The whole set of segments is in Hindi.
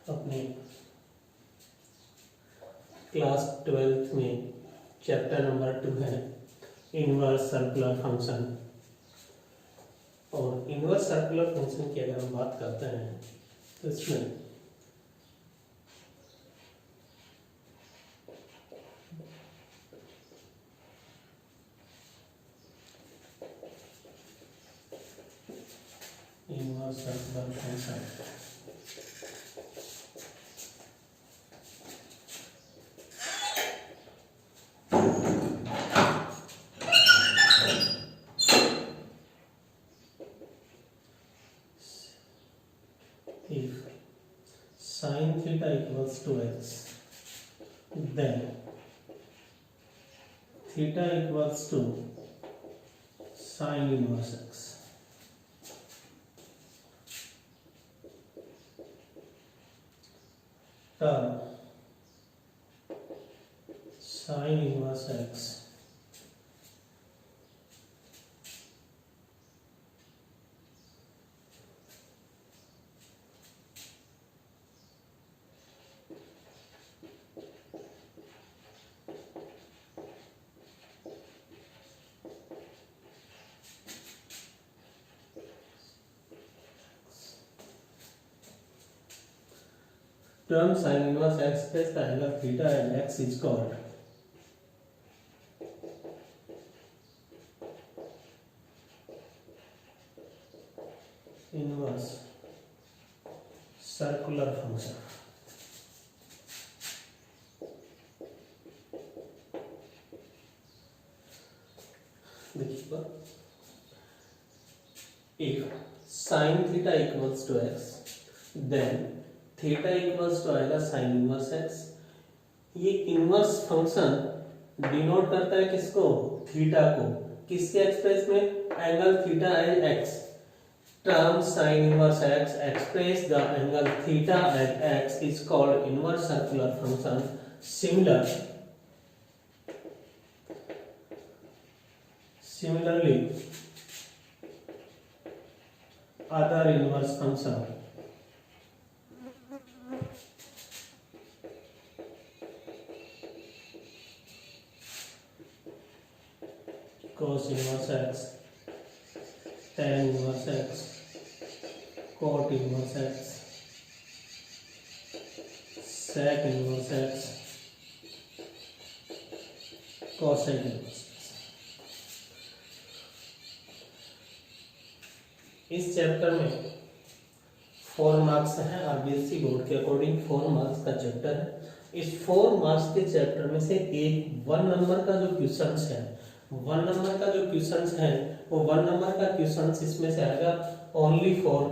अपने क्लास 12th में चैप्टर नंबर 2 है इनवर्स सर्कुलर फंक्शन। और इनवर्स सर्कुलर फंक्शन की अगर हम बात करते हैं तो इसमें inverse circular function if sin theta equals to x, then theta equals to sin inverse x. Term sin inverse x term sin inverse x plus the angle theta and x is called inverse circular function. देखिएगा, if sin theta equals to x, then theta equals to आएगा साइन इनवर्स एक्स। ये इनवर्स फंक्शन डिनोट करता है किसको? थीटा को। किसके एक्सप्रेस में? Angle theta and x. Term sine inverse x express the angle theta and x is called inverse circular function. Similarly, other inverse function cos inverse x, tan inverse x, cot inverse x, sec inverse x, cosec inverse x। इस चैप्टर में 4 मार्क्स हैं। आरबीएससी बोर्ड के अकॉर्डिंग 4 मार्क्स का चैप्टर है। इस 4 मार्क्स के चैप्टर में से एक 1 नंबर का जो क्वेश्चन है, 1 नंबर का जो क्वेश्चन है वो 1 नंबर का क्वेश्चन इसमें से आएगा only for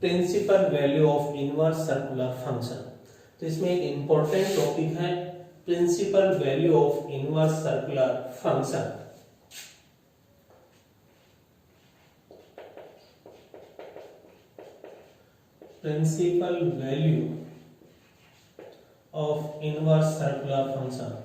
principal value of inverse circular function. तो इसमें एक इंपॉर्टेंट टॉपिक है principal value of inverse circular function. Principal value of inverse circular function.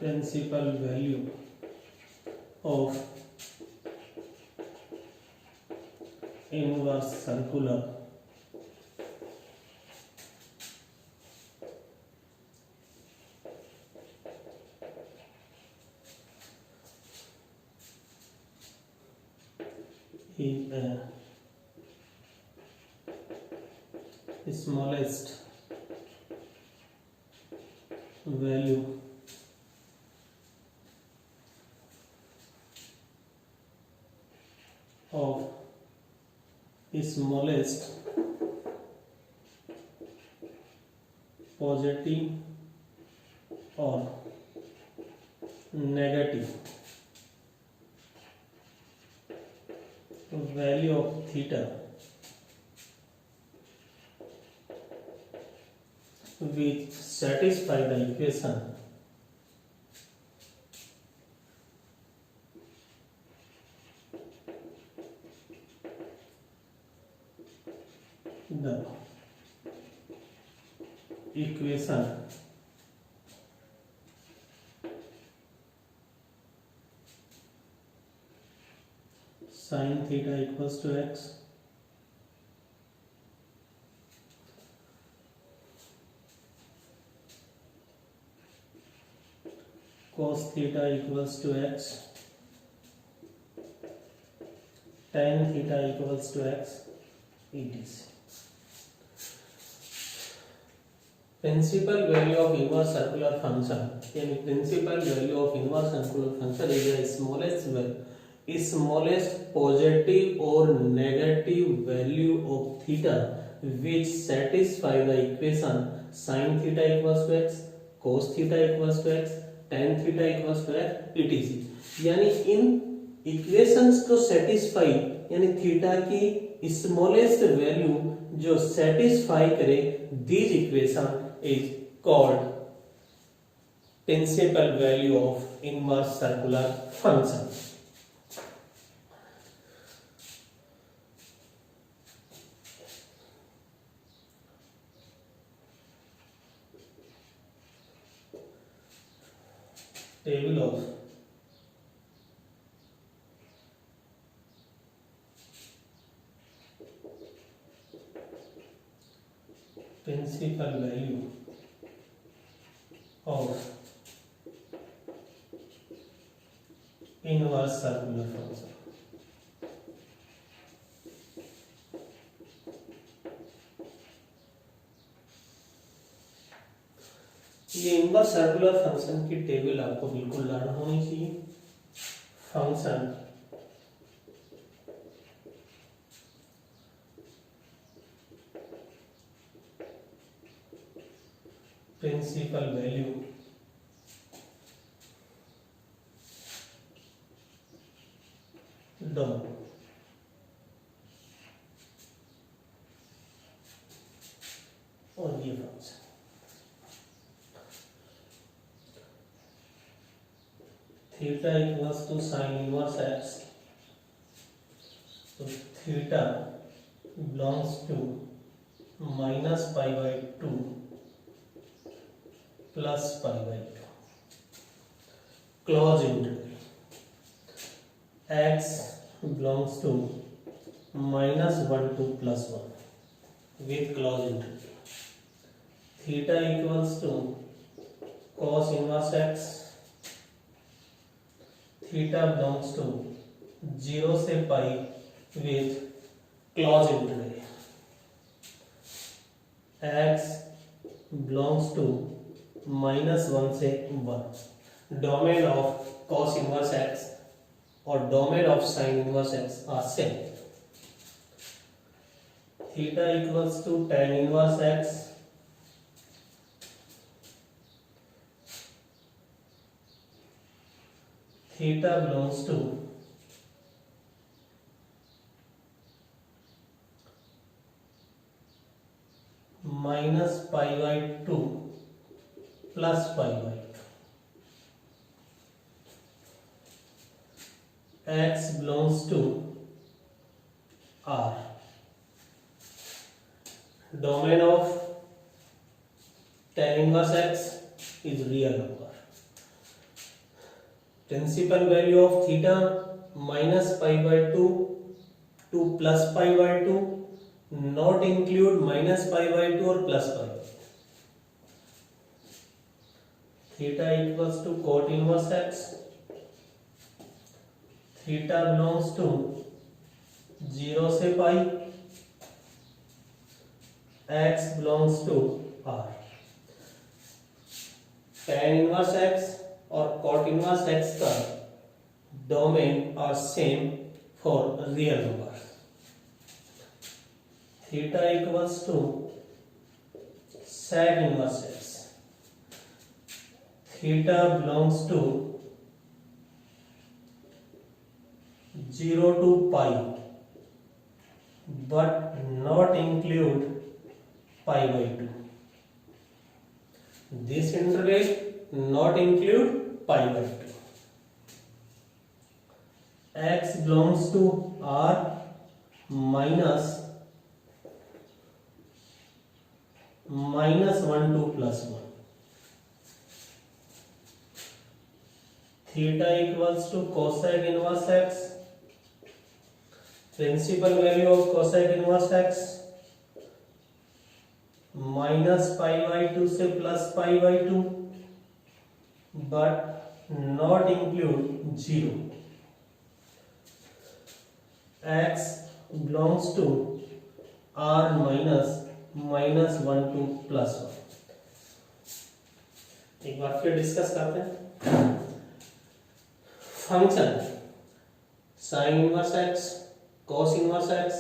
Principal value of inverse circular is the smallest value of smallest positive or negative value of theta which satisfy the equation the equation sin theta equals to x cos theta equals to x tan theta equals to x etc. Principal value of inverse circular function यानी principal value of inverse circular function is the smallest positive or negative value of theta which satisfy the equation sin theta equals to x cos theta equals to x tan theta equals to x etc. यानी इन इक्वेशंस को सेटिस्फाई यानी थीटा की स्मॉलेस्ट वैल्यू जो सेटिस्फाई करे this equation is called principal value of inverse circular function. Table of principal value of inverse circular function. ये इनवर्स सर्कुलर फंक्शन की टेबल आपको बिल्कुल लर्न होनी चाहिए. फंक्शन principal value domain और ये function theta equals to sine inverse x तो theta belongs to -π/2 plus π/2 close integral x belongs to -1 to +1 with close integral theta equals to cos inverse x theta belongs to 0 से π with close integral x belongs to -1 से 1 domain of cos inverse x और domain of sin inverse x are same theta equals to tan inverse x theta belongs to -π/2 plus π/2 x belongs to R. Domain of tan inverse x is real number. Principal value of theta -π/2 to plus π/2 not include -π/2 or plus π/2. Theta equals to cot inverse x. Theta belongs to 0 से π. X belongs to R. Tan inverse x और cot inverse x का domain are same for real number. Theta equals to sec inverse x. Theta belongs to 0 to pi but not include pi by 2. This interval not include pi by 2. X belongs to R minus 1 to plus 1. Theta equals to cosec inverse x. Principal value of cosec inverse x minus pi by 2 से plus pi by 2 but not include 0. X belongs to R minus 1 to plus 1. एक बार फिर डिस्कस करते हैं. Function sine inverse x, cos inverse x,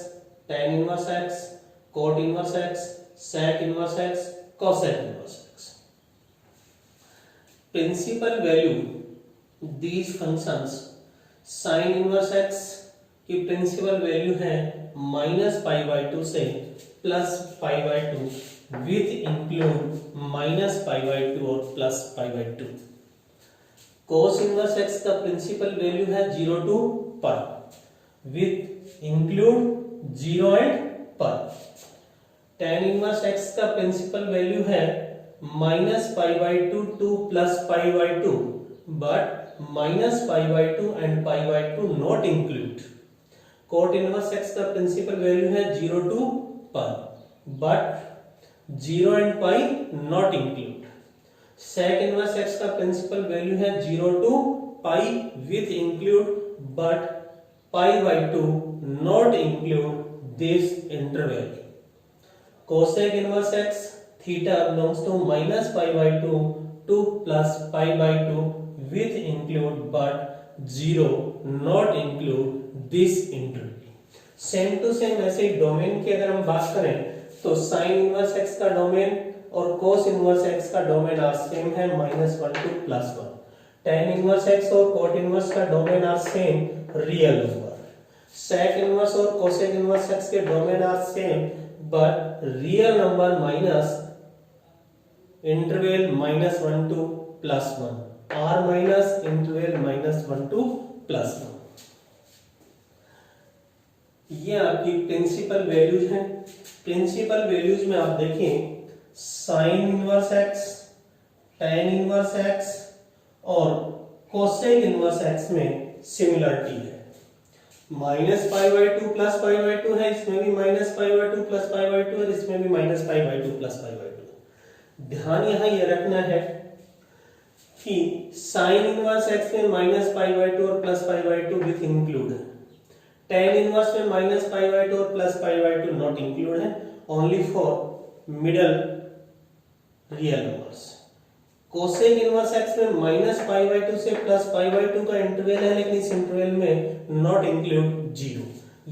tan inverse x, cot inverse x, sec inverse x, cosec inverse x. Principal value these functions sine inverse x की प्रिंसिपल वैल्यू है माइनस पाई बाई 2 से plus pi by 2 with include minus pi by 2 और plus pi by 2. cos inverse x का प्रिंसिपल वैल्यू है 0 to pi with include 0 and pi. tan inverse x का प्रिंसिपल वैल्यू है minus pi by 2 to plus pi by 2 but minus pi by 2 and pi by 2 not include. cot inverse x का प्रिंसिपल वैल्यू है 0 to pi but 0 and pi not include. sec inverse x का प्रिंसिपल वैल्यू है 0 to pi with include but pi by 2 not include this interval. cosec inverse x theta belongs to minus pi by 2 to plus pi by 2 with include but 0 not include this interval. Same to same ऐसे ही डोमेन की अगर हम बात करें तो साइन इनवर्स x का डोमेन और cos इनवर्स x का डोमेन आर सेम है minus 1 to plus 1. tan inverse x और cot इनवर्स का domain are same real number. sec inverse और cosec इनवर्स x के domain are same but real number minus interval minus 1 to plus 1. r minus interval minus 1 to plus 1. ये आपकी प्रिंसिपल वैल्यूज हैं. प्रिंसिपल वैल्यूज में आप देखें sign inverse x, tan inverse x और कोसेक इनवर्स x में सिमिलरिटी है. Minus pi by 2 plus pi by 2 है, इसमें भी minus pi by 2 plus pi by 2 और इसमें भी minus pi by 2 plus pi by 2. ध्यान यहां ये रखना है कि साइन इनवर्स x में माइनस पाई बाई 2 और plus pi by 2 with include है. tan इनवर्स में माइनस पाई बाई 2 और plus pi by 2 not include है, only for middle real numbers. Cosec inverse x में माइनस पाई बाई 2 से प्लस पाई बाई 2 का इंटरवल है, लेकिन इस इंटरवल में नॉट इंक्लूड 0,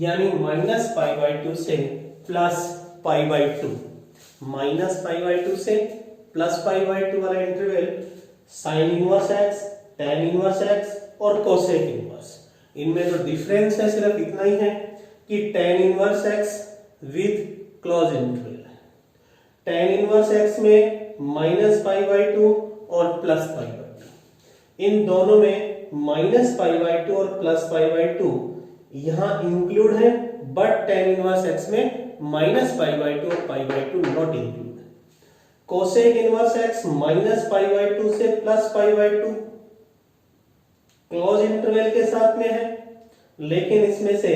यानी माइनस पाई बाई 2 से plus pi by 2. Minus pi by 2 से प्लस पाई बाई 2 वाला interval sign inverse x, tan inverse x और कोसेक इनवर्स. इनमें जो डिफरेंस है सिर्फ इतना ही है कि tan inverse x with close interval. tan inverse x में माइनस पाई बाई 2 और प्लस पाई बाई 2. इन दोनों में माइनस पाई बाई 2 और प्लस पाई बाई 2 यहां इंक्लूड है, बट tan इनवर्स x में माइनस पाई बाई 2 और पाई बाई 2 नॉट इंक्लूड है. Cosec inverse x minus pi by 2 से plus pi by 2 close interval के साथ में है, लेकिन इसमें से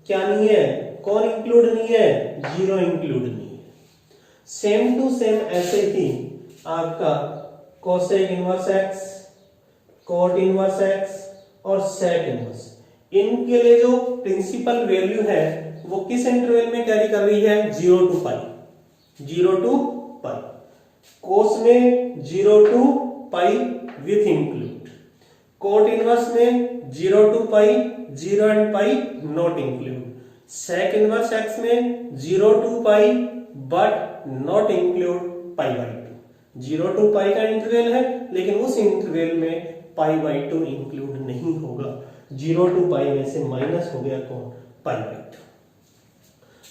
क्या नहीं है, कौन इंक्लूड नहीं है, 0 इंक्लूड नहीं है. सेम टू सेम ऐसे ही आपका cosec inverse x, cot inverse x और sec इनवर्स, इनके लिए जो प्रिंसिपल वैल्यू है वो किस इंटरवल में कैरी कर रही है, 0 to pi. 0 to pi. cos में 0 to pi with include. cot inverse में 0 to pi, 0 and pi not include. sec inverse x में 0 to pi but not include pi by 2। 0 to pi का इंटरवल है लेकिन उस इंटरवल में पाई बाई 2 इंक्लूड नहीं होगा। 0 to पाई में से माइनस हो गया कौन, पाई बाई 2।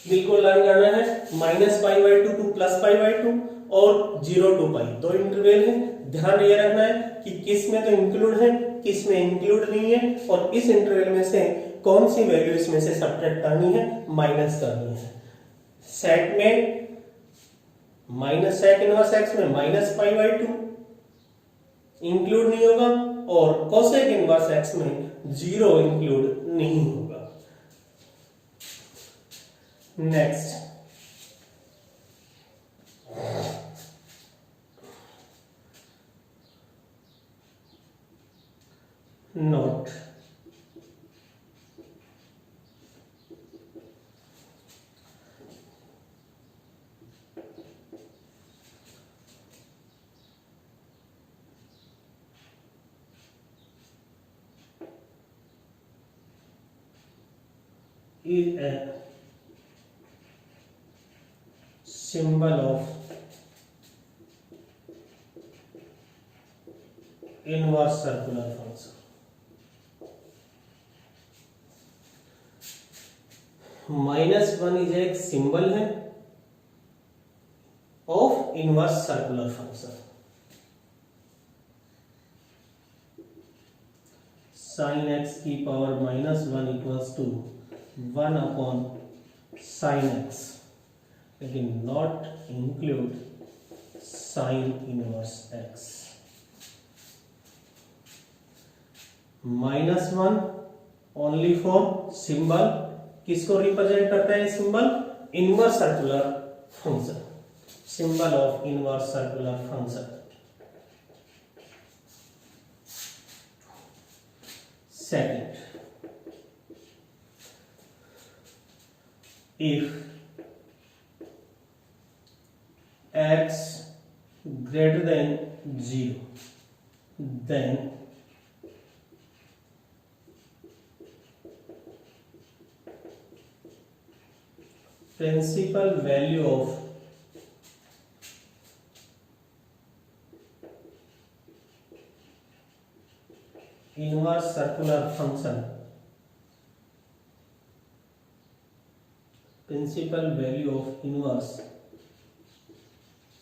बिल्कुल लर्न करना है। Minus pi by 2 to plus pi by 2 और 0 to पाई दो इंटरवल है। ध्यान ये रखना है कि किस में तो इंक्लूड है, किस में इंक्लूड नहीं है, और इस इंटरवल में से कौन सी वैल्यू इसमें से सब्ट्रैक्ट करनी है, माइनस करनी है। सेट में माइनस सेक इनवर्स एक्स में माइनस पाई बाई 2 इंक्लूड नहीं होगा और कोसेक इनवर्स एक्स में 0 इंक्लूड नहीं होगा। Next, note is a symbol of inverse circular function। -1 is एक सिंबल है of inverse circular function. Sine x की power -1 equals to 1 upon sine x, लेकिन not include sine inverse x. -1 only for symbol, किसको रिप्रेजेंट करता है symbol, inverse circular function, symbol of inverse circular function. Second, if x greater than 0 then principal value of inverse circular function, principal value of inverse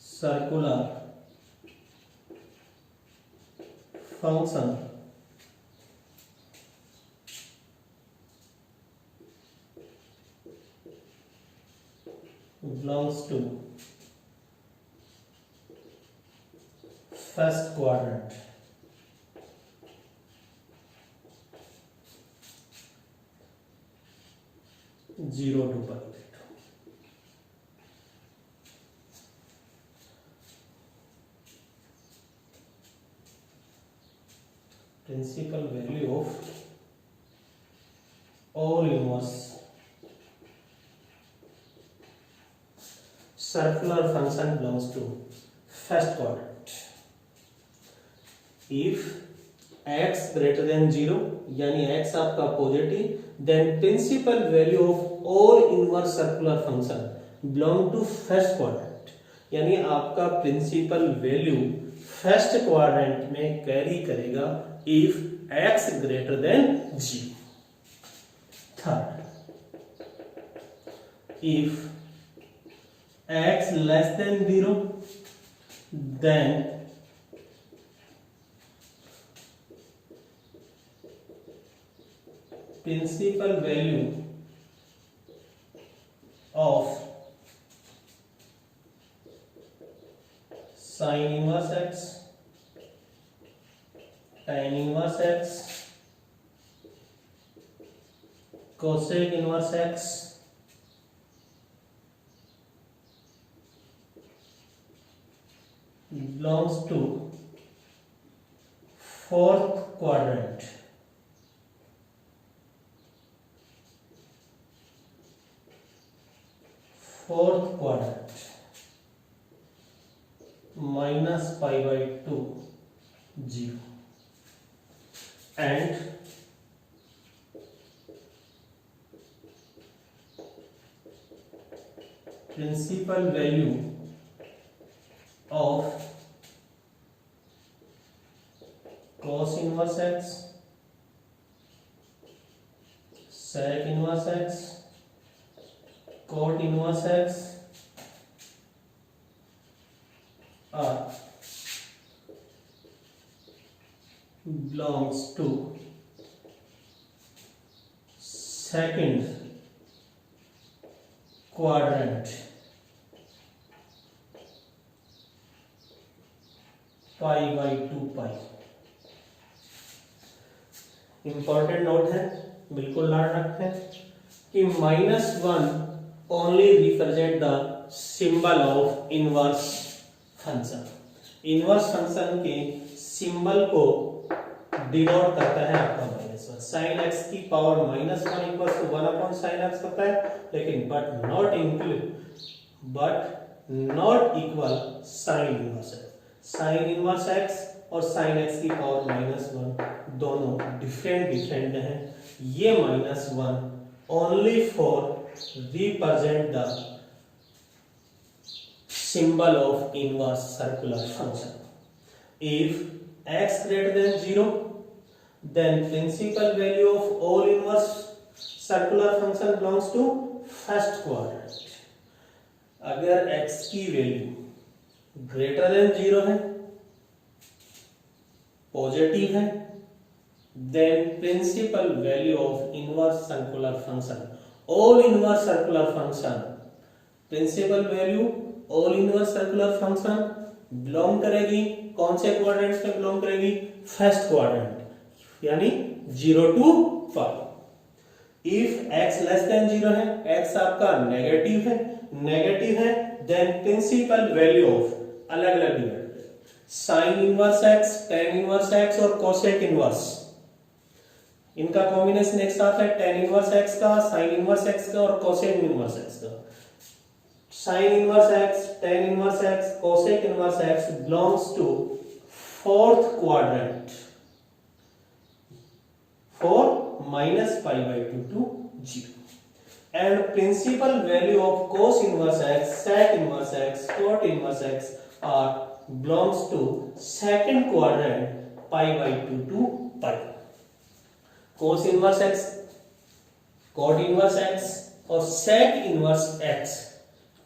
circular function belongs to first quadrant। Zero to pi. Principal value of all inverse circular function belongs to first quadrant। If x greater than 0 यानी x आपका positive, then principal value of all inverse circular function belong to first quadrant, यानी आपका प्रिंसिपल वैल्यू फर्स्ट क्वाड्रेंट में कैरी करेगा if x greater than 0। Third, if x less than 0 then principal value of sin inverse x, tan inverse x, cosec inverse x belongs to fourth quadrant। Fourth quadrant minus pi by 2 0 and principal value of cos inverse x, sec inverse x, cot inverse x are belongs to second quadrant pi by 2 pi। Important note है, बिल्कुल याद रखें कि -1 only represent the symbol of inverse function. Inverse function के सिंबल को डिनोट करता है आपका -1। साइन एक्स की power -1 equal to 1 upon sine x होता है, लेकिन but not equal sine inverse x. Sine inverse x और साइन एक्स की पावर -1 दोनों डिफरेंट हैं। ये -1 only for represent the symbol of inverse circular function. If x greater than 0, then principal value of all inverse circular function belongs to first quadrant. अगर x की वैल्यू ग्रेटर देन 0 है, पॉजिटिव है, then principal value of inverse circular function, all inverse circular function, principal value all inverse circular function belong करेगी कौन से क्वाड्रेंट्स में बिलोंग करेगी? फर्स्ट क्वाड्रेंट, यानी 0 to pi. If x less than 0 है, x आपका नेगेटिव है, देन प्रिंसिपल वैल्यू ऑफ अलग अलग divide sign inverse x, tan inverse x और कोसेक इनवर्स, इनका कॉम्बिनेशन एक साथ है, tan इनवर्स x का, sin इनवर्स x का और कोसेक इनवर्स x का। sin inverse x, tan inverse x, cosec inverse x belongs to fourth quadrant for -pi/2 to 0, and principal value of cos inverse x, sec inverse x, cot inverse x are belongs to second quadrant pi/2 to pi। cos inverse x, cot inverse x और sec inverse x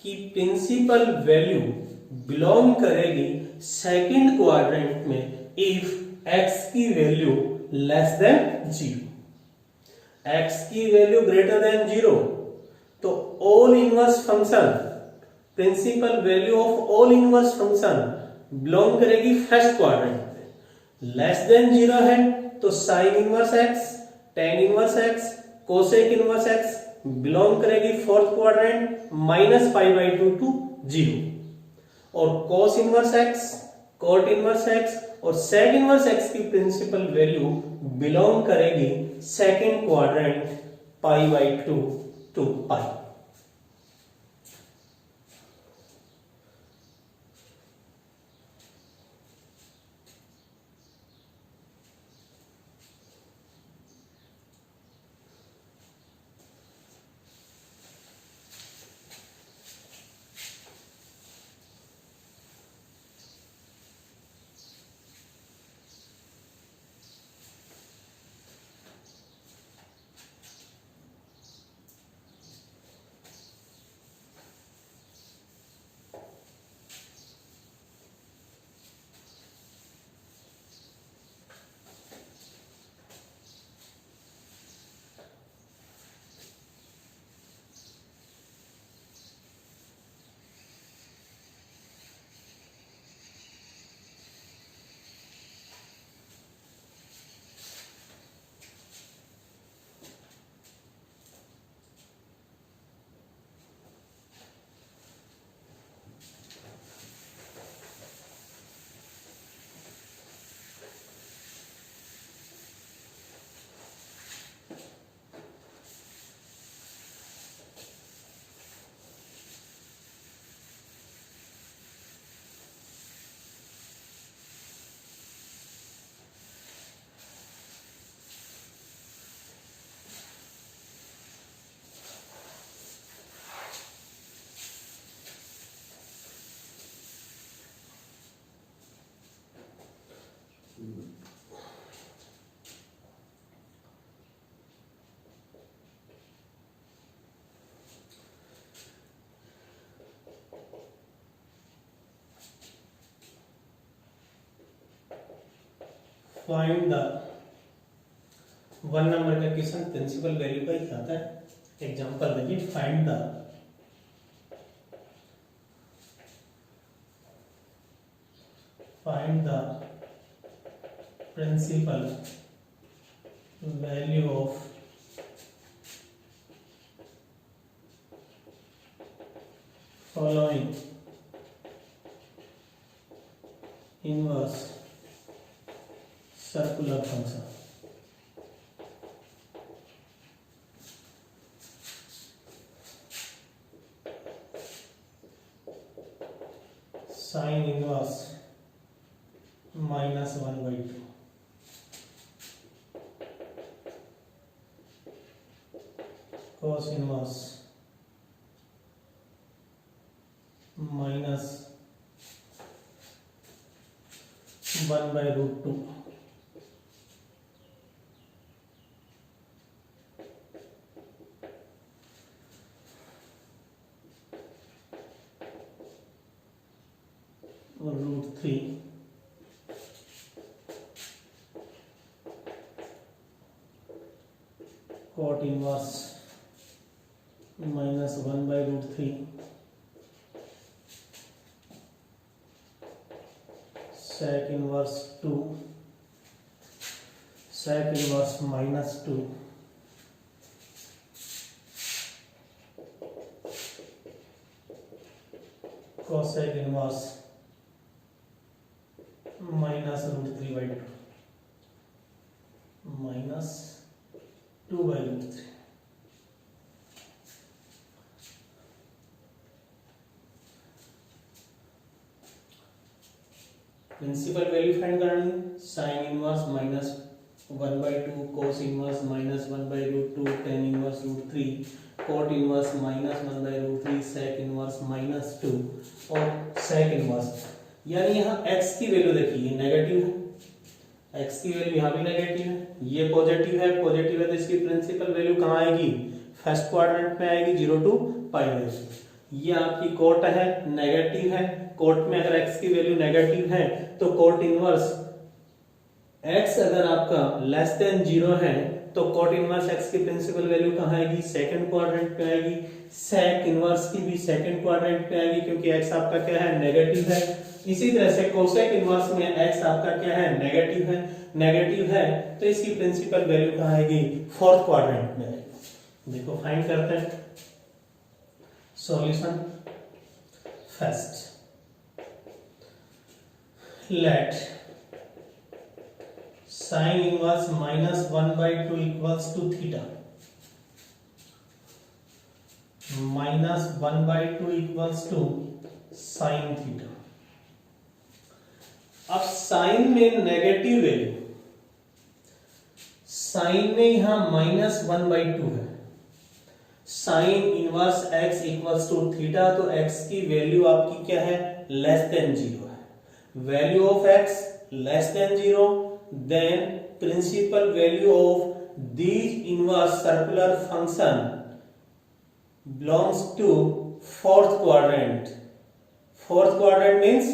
की प्रिंसिपल वैल्यू बिलोंग करेगी सेकंड क्वाड्रेंट में इफ x की वैल्यू लेस देन 0। x की वैल्यू ग्रेटर देन 0 तो all inverse function, principal value of all inverse function belong करेगी फर्स्ट क्वाड्रेंट में। लेस देन 0 है तो sine inverse x, tan inverse x, cosec inverse x belong करेगी फोर्थ क्वाड्रेंट -pi/2 to 0, और cos inverse x, cot inverse x और sec इनवर्स x की प्रिंसिपल वैल्यू बिलोंग करेगी second quadrant pi/2 to pi। Find the 1 number का क्वेश्चन प्रिंसिपल वैल्यू का ही आता है। एग्जांपल देखिए, find the principal value of following inverse circular function। sin inverse -1/2, cos inverse -1/√2, और √3 cot inverse -1/√3, sec inverse 2, sec inverse -2, cosec inverse -√3/2, -2/√3। Principal value find करनी है। Sine inverse -1/2, cos inverse -1/√2, tan inverse √3, cot inverse -1/√3, sec inverse -2 और सेक इनवर्स। यानी यहाँ x की वैल्यू देखिए नेगेटिव है, x की वैल्यू यहाँ भी नेगेटिव है, ये पॉजिटिव है तो इसकी प्रिंसिपल वैल्यू कहाँ आएगी? फर्स्ट क्वाड्रेंट में आएगी 0 to π। ये आपकी कोट है, नेगेटिव है। कोट में अगर x की वैल्यू नेगेटिव है तो कोट इनवर्स x अगर आपका लेस देन 0 है तो कोट इनवर्स x की प्रिंसिपल वैल्यू कहाँ आएगी? सेकंड क्वाड्रेंट पे आएगी। सेक इनवर्स की भी सेकंड क्वाड्रेंट पे आएगी क्योंकि x आपका क्या है? नेगेटिव है। इसी तरह से कोसेक इनवर्स में x आपका क्या है? नेगेटिव है तो इसकी प्रिंसिपल वैल्यू कहाँ आएगी? फोर्थ क्वाड्रेंट में आएगी। देखो फाइंड करते हैं solution. First let sin inverse -1/2 equals to theta, -1/2 equals to sin theta। अब साइन में नेगेटिव वैल्यू, साइन में यहां -1/2 है, sine inverse x equals to theta तो x की वैल्यू आपकी क्या है? लेस देन 0 है। Value of x less than 0, then principal value of these inverse circular function belongs to fourth quadrant. Fourth quadrant means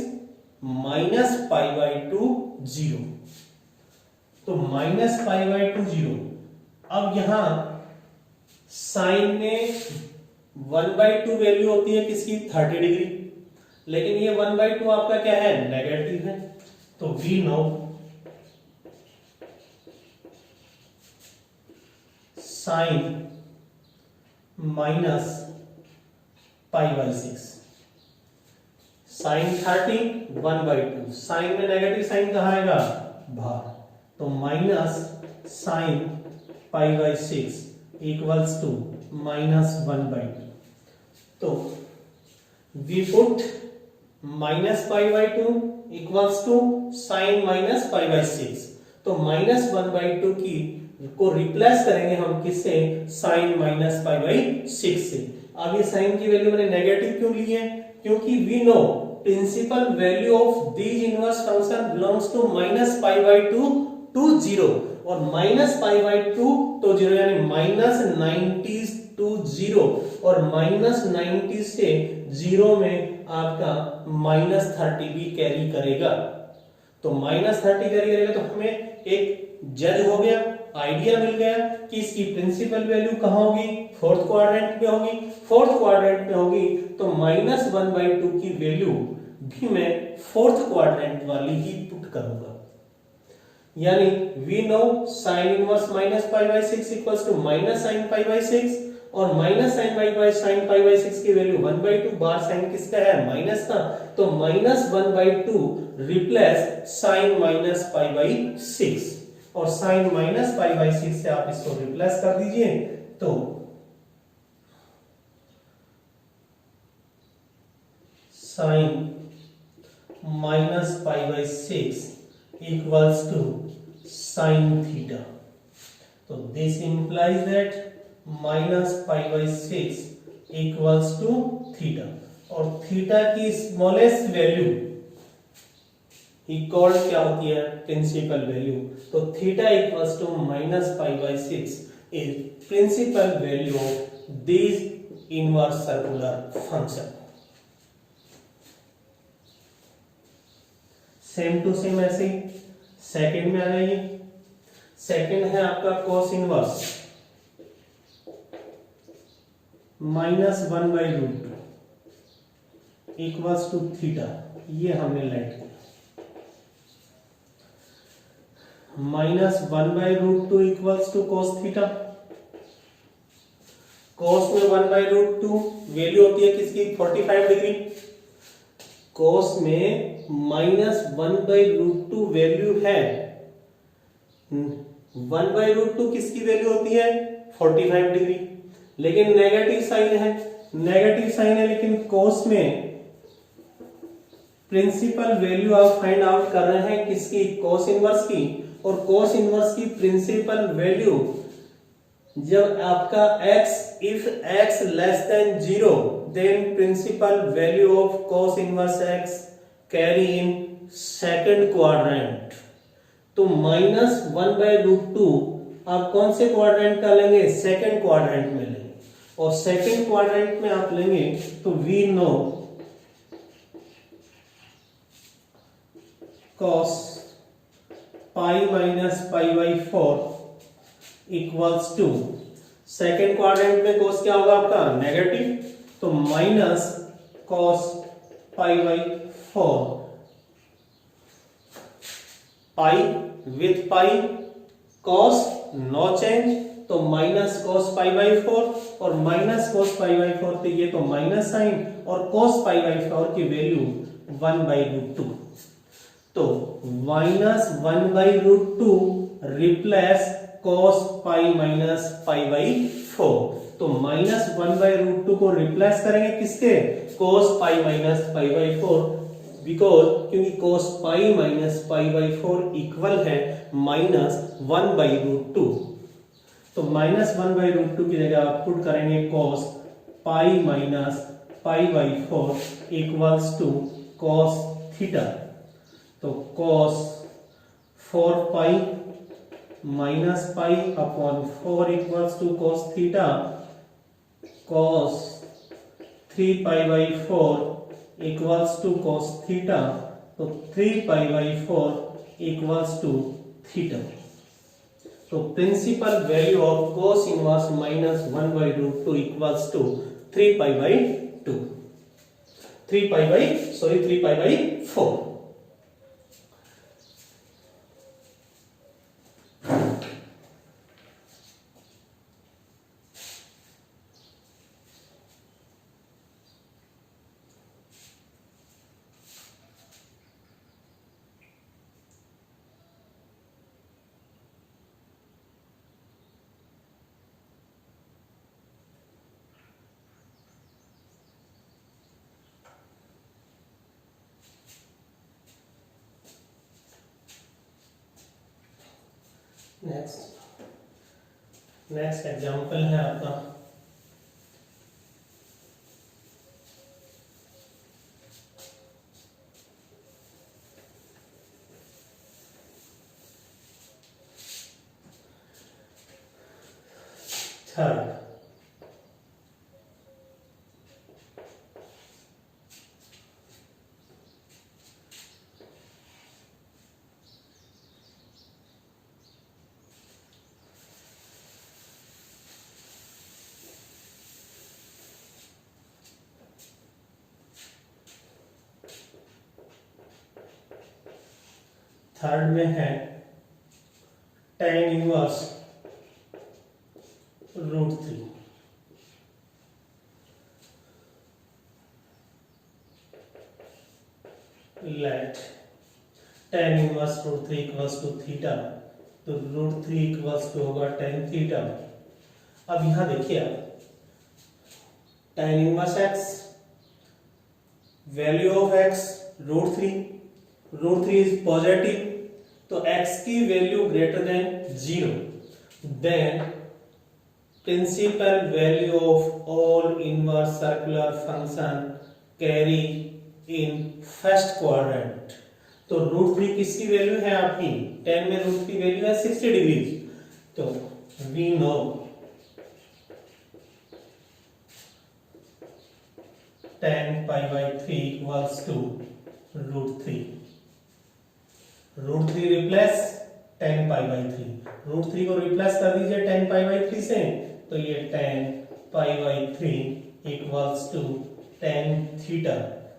-π/2 0। तो -π/2 0। अब यहां साइन में 1/2 वैल्यू होती है किसकी? 30 डिग्री, लेकिन ये 1/2 आपका क्या है? नेगेटिव है। तो we know sine -π/6, sine 30 1/2, sine में नेगेटिव साइन कहाँ आएगा? बाहर, तो माइनस साइन π/6 इक्वल्स टू -1/2। तो we put -π/2 equals to sine -π/6, तो -1/2 की को रिप्लेस करेंगे हम किससे? साइन -π/6 से। अब ये साइन की वैल्यू मैंने नेगेटिव क्यों ली है? क्योंकि we know principal value of these inverse function belongs to -π/2 to 0 और -π/2 तो 0 यानी -90 to 0 और -90 से 0 में आपका -30 भी कैरी करेगा। तो -30 कैरी करेगा तो हमें एक जज हो गया, आइडिया मिल गया कि इसकी प्रिंसिपल वैल्यू कहाँ होगी, फोर्थ क्वाड्रेंट में होगी। फोर्थ क्वाड्रेंट में होगी तो -1/2 की वैल्यू भी मैं फोर्थ क्वाड्रेंट वाली ही पुट करूंगा। यानी we know sin inverse -π/6 equals to -sin π/6 और -sin π/6 की वैल्यू 1/2 बार साइन किसका है, माइनस का, तो -1/2 रिप्लेस sin -π/6 और sin -π/6 से आप इसको रिप्लेस कर दीजिए तो sin -π/6 equals to sin theta. So this implies that -π/6 equals to theta और थीटा की स्मॉलेस्ट वैल्यू इक्वल क्या होती है, प्रिंसिपल वैल्यू। तो theta equals to -π/6 is principal value of this inverse circular function. Same to same ऐसे ही सेकंड में आ जाइए। सेकंड है आपका cos inverse -1/√2 equals to theta, ये हमने लाइट किया। -1/√2 equals to cos theta. cos में 1/√2 वैल्यू होती है किसकी, 45 डिग्री। cos में -1/√2 वैल्यू है, 1/√2 किसकी वैल्यू होती है, 45 डिग्री। लेकिन नेगेटिव साइन है, नेगेटिव साइन है, लेकिन cos में प्रिंसिपल वैल्यू आप फाइंड आउट कर रहे हैं किसकी, cos इनवर्स की। और cos इनवर्स की प्रिंसिपल वैल्यू जब आपका x, if x less than 0 then principal value of cos inverse x carry in second quadrant। तो -1/√2 आप कौन से क्वाड्रेंट का लेंगे, सेकंड क्वाड्रेंट में लेंगे। और सेकंड क्वाड्रेंट में आप लेंगे तो we know cos π-π/4 equals to, second quadrant में cos क्या होगा आपका, नेगेटिव, तो minus cos π/4, pi with pi, cos no change, तो माइनस cos π/4 और माइनस cos π/4, तो ये तो माइनस साइन, और cos π/4 की वैल्यू 1/√2, तो -1/√2 रिप्लेस cos π-π/4, तो -1/√2 को रिप्लेस करेंगे किसके, cos π-π/4, बिकॉज क्योंकि cos π-π/4 इक्वल है -1/√2, तो -1/√2 की जगह आप पुट करेंगे cos π-π/4 equals to cos theta, तो cos 4π -π/4 equals to cos theta, cos 3π/4 equals to cos theta, तो 3π/4 इक्वल्स टू थीटा। तो principal value of cos inverse -1/√2 equals to 3π/2, 3π/4। Next example है आपका थर्ड। थर्ड में है tan inverse √3। Let tan inverse √3 equals to theta, तो √3 इक्वल्स टू होगा tan थीटा। अब यहां देखिए आप tan inverse x, value of x √3 is positive, तो x की value greater than 0, then principal value of all inverse circular function carry in first quadrant. तो √3 किसकी वैल्यू है आपकी, tan में √3 की वैल्यू है 60 डिग्री, तो we know tan π/3 equals to √3। √3 replace tan π/3, √3 को रिप्लेस कर दीजिए tan π/3 से, तो ये tan π/3 equals to tan theta,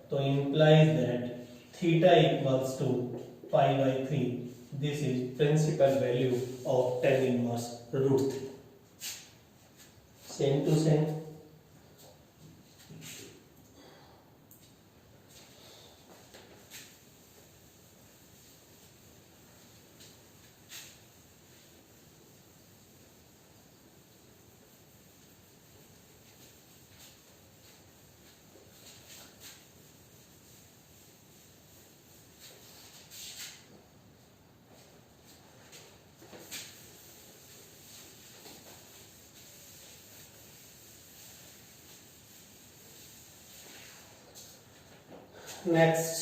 तो implies that theta equals to π/3। This is principal value of tan inverse √3। Same to same। Next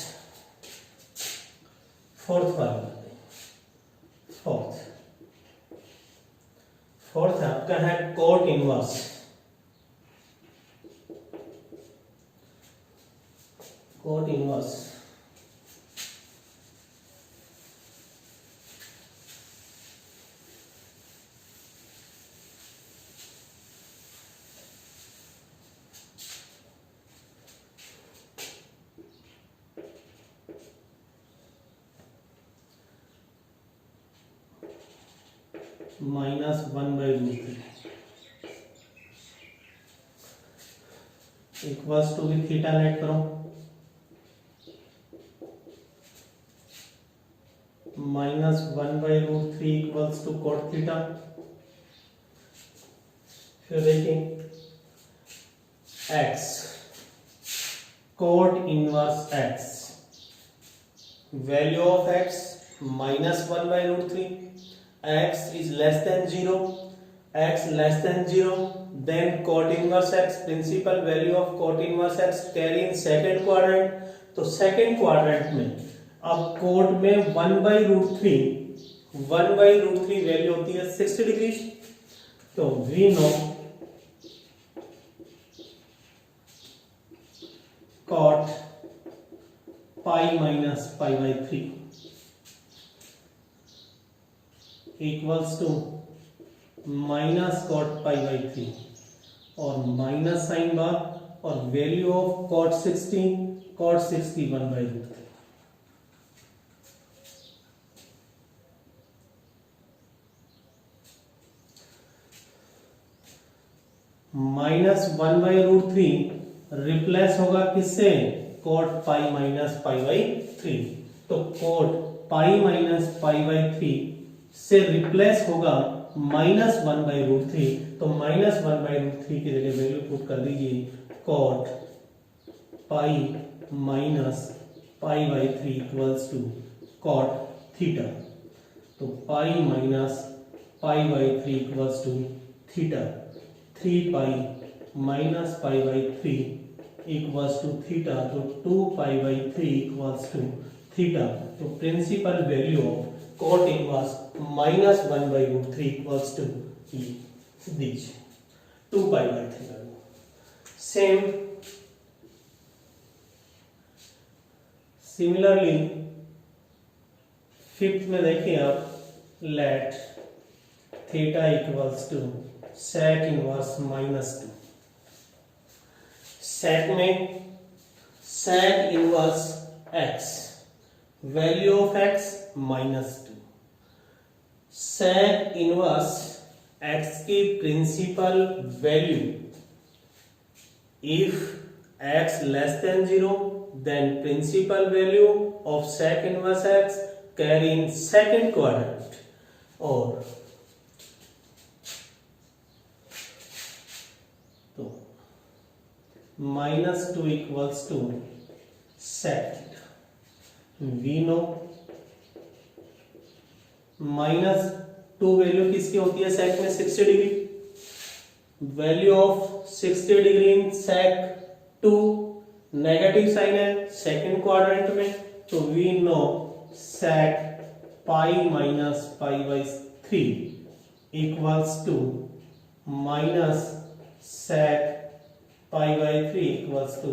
fourth वाला, फोर्थ आपका है cot inverse. Cot inverse -1/√3 equals to भी थीटा लेट करो, -1/√3 इक्वल्स टू कोट थीटा। फिर देखिए x, cot inverse x, value of x -1/√3, x is less than 0, x less than 0, then cot inverse x, principal value of cot inverse x carry in second quadrant। तो second quadrant में अब cot में 1/√3 वैल्यू होती है 60 डिग्री, तो we know cot pi minus π/3 equals to minus cot π/3 और माइनस साइन बार और वैल्यू ऑफ कॉट 60 1/√3। -1/√3 रिप्लेस होगा किससे, कॉट पाई माइनस π/3, तो कॉट पाई माइनस π/3 से रिप्लेस होगा -1/√3, तो -1/√3 की जगह वैल्यू पुट कर दीजिए cot pi minus π/3 equals to cot theta, तो pi minus π/3 equals to theta, 3 pi minus π/3 equals to theta, तो 2 π/3 इक्वल्स टू थीटा। तो principal value of cot inverse -1/√3 equals to these 2 π/3। Same similarly fifth में देखिए आप let theta equals to sec inverse -2। sec में sec inverse x, value of x -2, sec inverse x की principal value if x less than 0 then principal value of sec inverse x carry in second quadrant, और तो -2 equals to sec we know -2 value किसकी होती है sec में 60 degree, value of 60 degree in sec 2 negative sign है सेकंड क्वाड्रेंट में, तो we know sec pi minus pi by 3 equals to minus sec pi by 3 equals to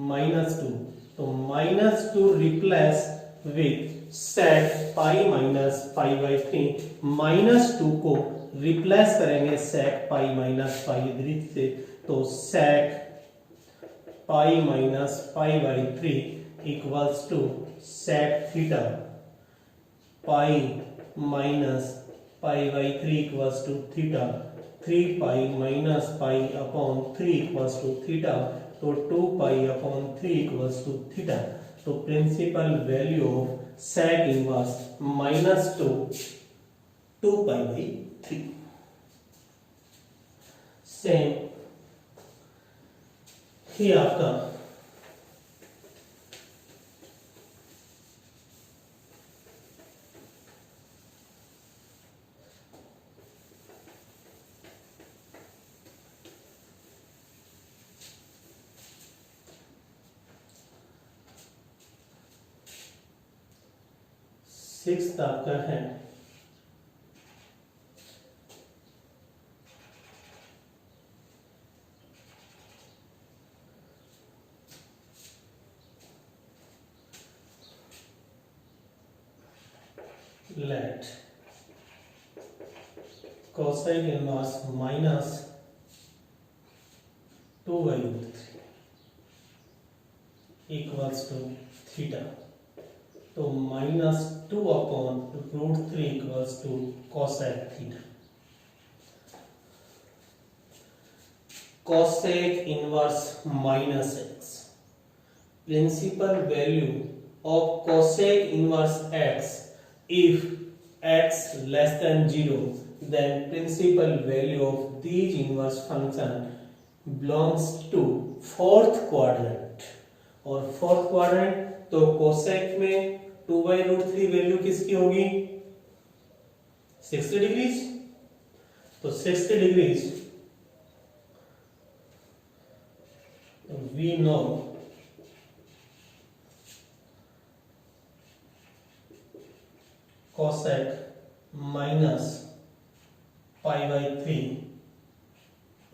-2, तो -2 replace with sec pi minus pi by 3, -2 को रिप्लेस करेंगे sec पाई माइनस पाई से, तो sec pi minus pi by 3 equals to sec theta pi minus pi by 3 equals to theta 3 pi minus pi upon 3 equals to theta, तो 2 pi upon 3 equals to theta, तो principal value of sec inverse -2 pi by 3। Same ही आपका सिक्स्थ आपका है let cosec inverse minus 2/3 equals to theta, तो -2 upon √3 equals to cosec theta। cosec inverse minus x, principal value of cosec inverse x if x less than 0 then principal value of these inverse function belongs to fourth quadrant, और फोर्थ क्वाड्रेंट तो कोसेक में 2/√3 वैल्यू किसकी होगी 60 डिग्रीज, तो 60 degrees we know cosec minus pi by 3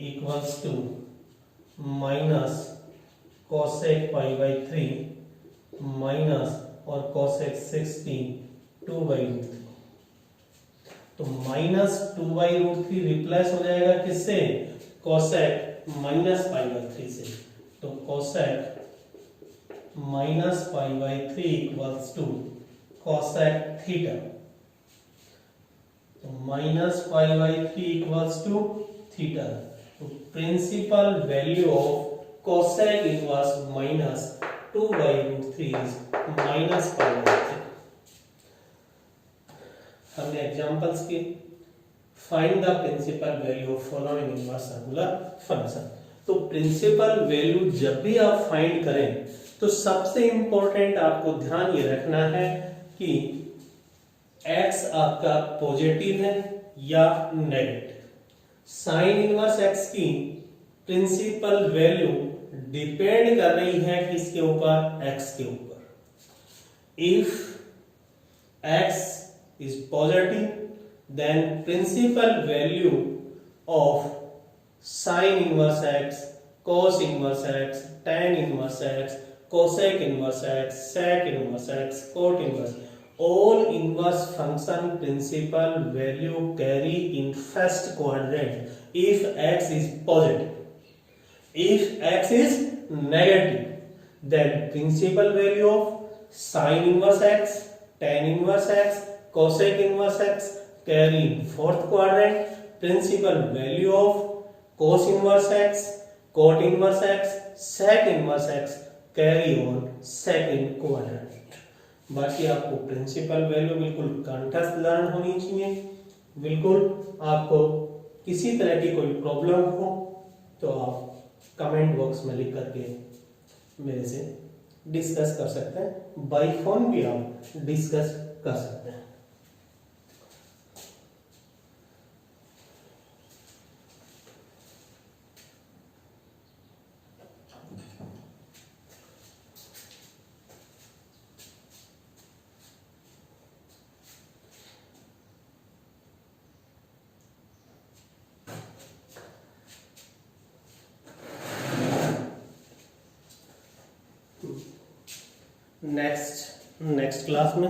equals to minus cosec pi by 3 minus और cosec 60 2/√3, तो -2/√3 रिप्लेस हो जाएगा किससे cosec minus pi by 3 से, तो cosec minus pi by 3 equals to cosec theta, तो -π/3 इक्वल्स टू थीटा, तो principal value of cosec inverse -2/√3 is -π/3। हमने एग्जांपल्स की find the principal value of following inverse circular function. तो प्रिंसिपल वैल्यू जब भी आप फाइंड करें तो सबसे इंपॉर्टेंट आपको ध्यान ये रखना है कि x आपका पॉजिटिव है या नेगेटिव। साइन इनवर्स x की प्रिंसिपल वैल्यू डिपेंड कर रही है किसके ऊपर, x के ऊपर। If x is positive then principal value of sin inverse x, cos inverse x, tan inverse x, cosec inverse x, sec inverse x, cot inverse, all inverse function principal value carry in first quadrant if x is positive. If x is negative then principal value of sine inverse x, tan inverse x, cosec inverse x carry in fourth quadrant, principal value of cos inverse x, cot inverse x, sec inverse x carry on second quadrant. बाकी आपको प्रिंसिपल वैल्यू बिल्कुल कंठस्थ लर्न होनी चाहिए। बिल्कुल आपको किसी तरह की कोई प्रॉब्लम हो तो आप कमेंट बॉक्स में लिख करके मेरे से डिस्कस कर सकते हैं, बाय फोन भी आप डिस्कस कर सकते हैं। नेक्स्ट क्लास में